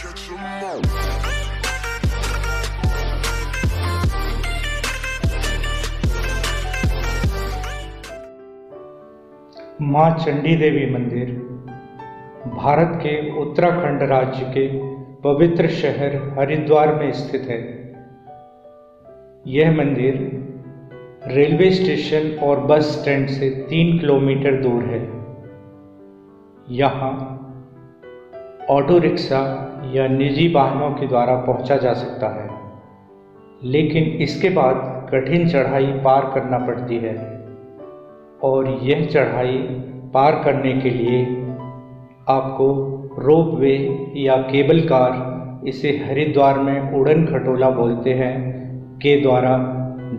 माँ चंडी देवी मंदिर भारत के उत्तराखंड राज्य के पवित्र शहर हरिद्वार में स्थित है। यह मंदिर रेलवे स्टेशन और बस स्टैंड से 3 किलोमीटर दूर है। यहाँ ऑटो रिक्शा या निजी वाहनों के द्वारा पहुँचा जा सकता है, लेकिन इसके बाद कठिन चढ़ाई पार करना पड़ती है और यह चढ़ाई पार करने के लिए आपको रोप वे या केबल कार, इसे हरिद्वार में उड़न खटोला बोलते हैं, के द्वारा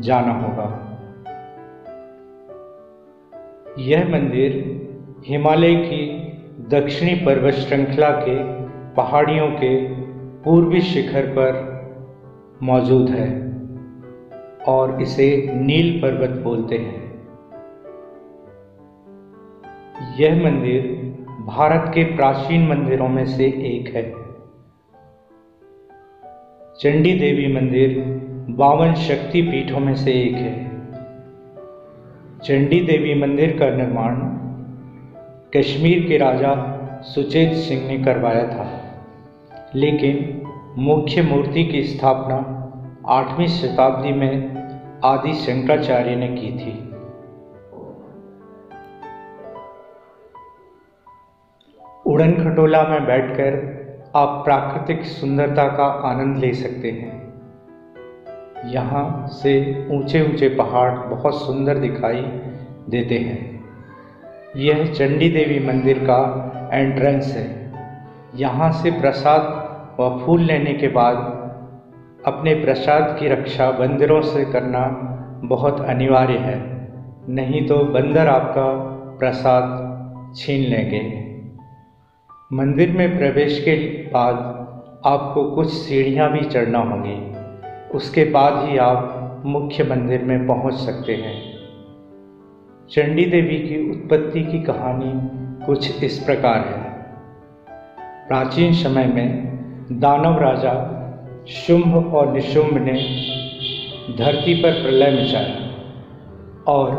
जाना होगा। यह मंदिर हिमालय की दक्षिणी पर्वत श्रृंखला के पहाड़ियों के पूर्वी शिखर पर मौजूद है और इसे नील पर्वत बोलते हैं। यह मंदिर भारत के प्राचीन मंदिरों में से एक है। चंडी देवी मंदिर 52 शक्ति पीठों में से एक है। चंडी देवी मंदिर का निर्माण कश्मीर के राजा सुचेत सिंह ने करवाया था, लेकिन मुख्य मूर्ति की स्थापना 8वीं शताब्दी में आदि शंकराचार्य ने की थी। उड़न खटोला में बैठकर आप प्राकृतिक सुंदरता का आनंद ले सकते हैं। यहाँ से ऊंचे ऊंचे पहाड़ बहुत सुंदर दिखाई देते हैं। यह चंडी देवी मंदिर का एंट्रेंस है। यहाँ से प्रसाद व फूल लेने के बाद अपने प्रसाद की रक्षा बंदरों से करना बहुत अनिवार्य है, नहीं तो बंदर आपका प्रसाद छीन लेंगे। मंदिर में प्रवेश के बाद आपको कुछ सीढ़ियाँ भी चढ़ना होंगी, उसके बाद ही आप मुख्य मंदिर में पहुँच सकते हैं। चंडी देवी की उत्पत्ति की कहानी कुछ इस प्रकार है। प्राचीन समय में दानव राजा शुंभ और निशुंभ ने धरती पर प्रलय मचाया और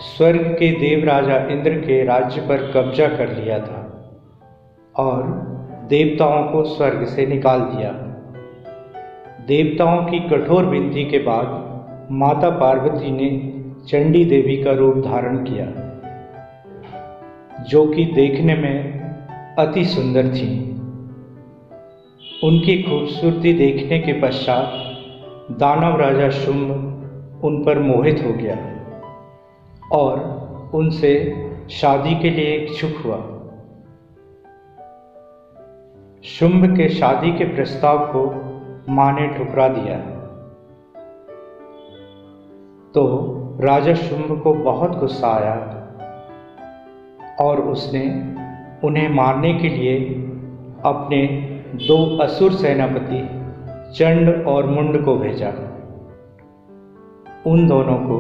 स्वर्ग के देव राजा इंद्र के राज्य पर कब्जा कर लिया था और देवताओं को स्वर्ग से निकाल दिया। देवताओं की कठोर विनती के बाद माता पार्वती ने चंडी देवी का रूप धारण किया, जो कि देखने में अति सुंदर थी। उनकी खूबसूरती देखने के पश्चात दानव राजा शुंभ उन पर मोहित हो गया और उनसे शादी के लिए इच्छुक हुआ। शुंभ के शादी के प्रस्ताव को मां ने ठुकरा दिया, तो राजा शुंभ को बहुत गुस्सा आया और उसने उन्हें मारने के लिए अपने 2 असुर सेनापति चंड और मुंड को भेजा। उन दोनों को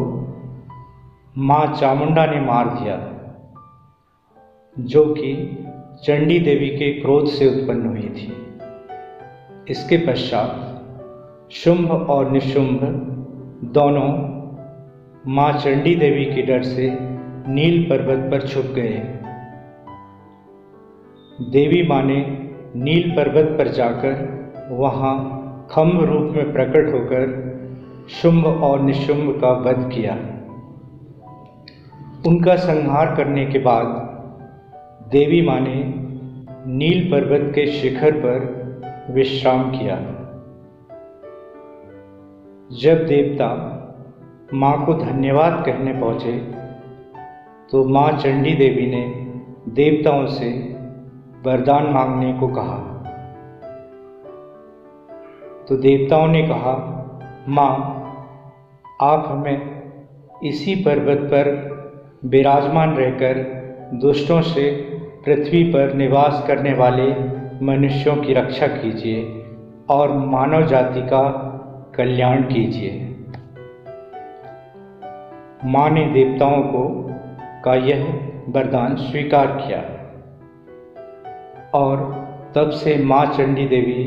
मां चामुंडा ने मार दिया, जो कि चंडी देवी के क्रोध से उत्पन्न हुई थी। इसके पश्चात शुंभ और निशुंभ दोनों मां चंडी देवी के डर से नील पर्वत पर छुप गए। देवी मां ने नील पर्वत पर जाकर वहां खम्भ रूप में प्रकट होकर शुंभ और निशुंभ का वध किया। उनका संहार करने के बाद देवी मां ने नील पर्वत के शिखर पर विश्राम किया। जब देवता मां को धन्यवाद कहने पहुंचे, तो मां चंडी देवी ने देवताओं से वरदान मांगने को कहा। तो देवताओं ने कहा, मां, आप हमें इसी पर्वत पर विराजमान रहकर दुष्टों से पृथ्वी पर निवास करने वाले मनुष्यों की रक्षा कीजिए और मानव जाति का कल्याण कीजिए। मां ने देवताओं का यह वरदान स्वीकार किया और तब से माँ चंडी देवी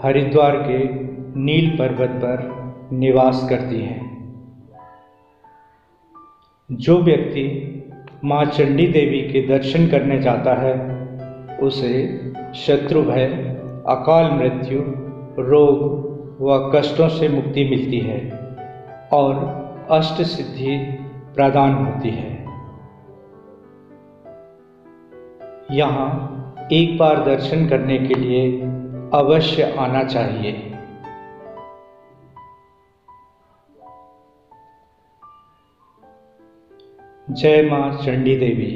हरिद्वार के नील पर्वत पर निवास करती हैं। जो व्यक्ति माँ चंडी देवी के दर्शन करने जाता है उसे शत्रु भय, अकाल मृत्यु, रोग व कष्टों से मुक्ति मिलती है और अष्ट सिद्धि प्रदान होती है। यहाँ एक बार दर्शन करने के लिए अवश्य आना चाहिए। जय माँ चंडी देवी।